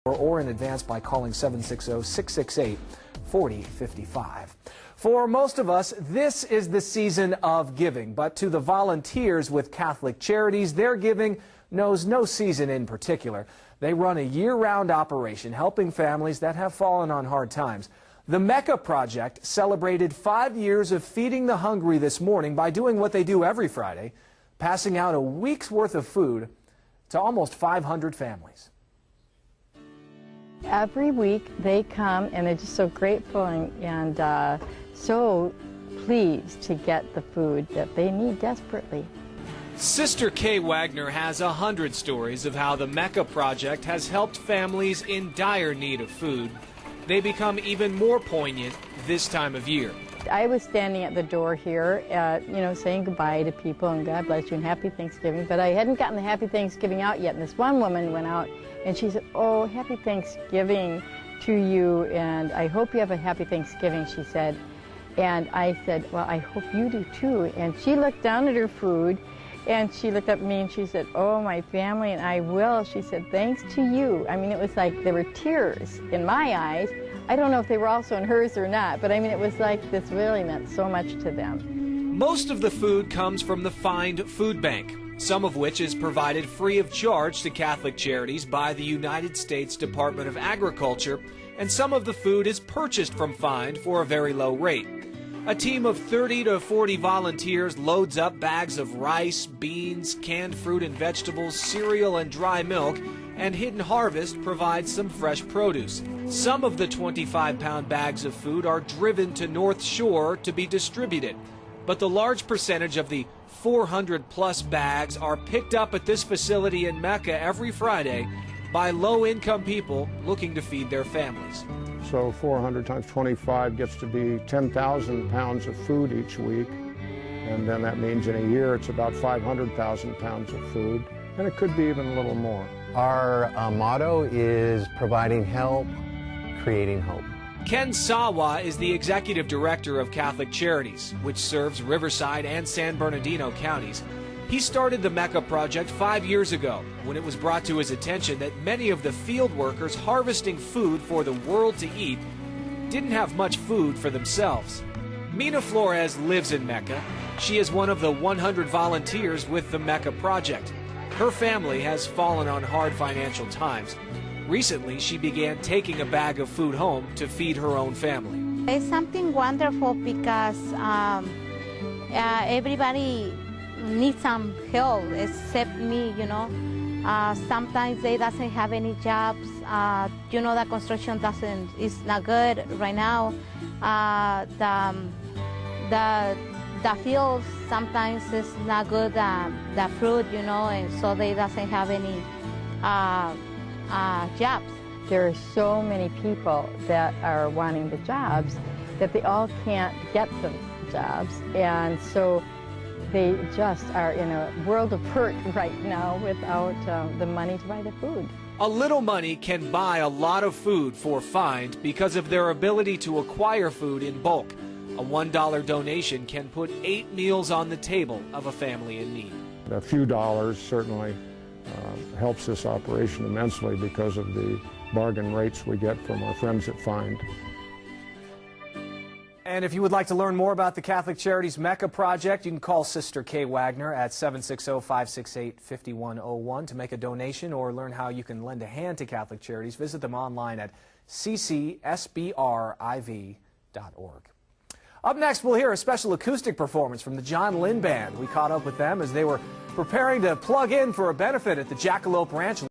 or in advance by calling 760-668-4055. For most of us, this is the season of giving, but to the volunteers with Catholic Charities, their giving knows no season in particular. They run a year-round operation helping families that have fallen on hard times. The Mecca Project celebrated 5 years of feeding the hungry this morning by doing what they do every Friday, passing out a week's worth of food to almost 500 families. Every week they come and they're just so grateful and so pleased to get the food that they need desperately. Sister Kay Wagner has 100 stories of how the Mecca Project has helped families in dire need of food. They become even more poignant this time of year. I was standing at the door here, saying goodbye to people and God bless you and Happy Thanksgiving, but I hadn't gotten the Happy Thanksgiving out yet, and this one woman went out and she said, "Oh, Happy Thanksgiving to you, and I hope you have a Happy Thanksgiving," she said. And I said, "Well, I hope you do too." And she looked down at her food and she looked up at me and she said, "Oh, my family, and I will." She said, "Thanks to you." I mean, it was like there were tears in my eyes. I don't know if they were also in hers or not, but I mean, it was like this really meant so much to them. Most of the food comes from the Find Food Bank, some of which is provided free of charge to Catholic Charities by the United States Department of Agriculture, and some of the food is purchased from Find for a very low rate. A team of 30 to 40 volunteers loads up bags of rice, beans, canned fruit and vegetables, cereal and dry milk, and Hidden Harvest provides some fresh produce. Some of the 25-pound bags of food are driven to North Shore to be distributed, but the large percentage of the 400-plus bags are picked up at this facility in Mecca every Friday by low-income people looking to feed their families. So 400 times 25 gets to be 10,000 pounds of food each week, and then that means in a year it's about 500,000 pounds of food, and it could be even a little more. Our motto is providing help, creating hope. Ken Sawa is the executive director of Catholic Charities, which serves Riverside and San Bernardino counties. He started the Mecca Project 5 years ago when it was brought to his attention that many of the field workers harvesting food for the world to eat didn't have much food for themselves. Mina Flores lives in Mecca. She is one of the 100 volunteers with the Mecca Project. Her family has fallen on hard financial times. Recently, she began taking a bag of food home to feed her own family. It's something wonderful because everybody needs some help except me, Sometimes they doesn't have any jobs. The construction is not good right now. The fields sometimes is not good, the fruit, and so they doesn't have any jobs. There are so many people that are wanting the jobs that they all can't get the jobs, and so they just are in a world of hurt right now without the money to buy the food. A little money can buy a lot of food for Find because of their ability to acquire food in bulk. A $1 donation can put 8 meals on the table of a family in need. A few dollars certainly helps this operation immensely because of the bargain rates we get from our friends at Find. And if you would like to learn more about the Catholic Charities Mecca Project, you can call Sister Kay Wagner at 760-568-5101 to make a donation or learn how you can lend a hand to Catholic Charities. Visit them online at ccsbriv.org. Up next, we'll hear a special acoustic performance from the John Lynn Band. We caught up with them as they were preparing to plug in for a benefit at the Jackalope Ranch.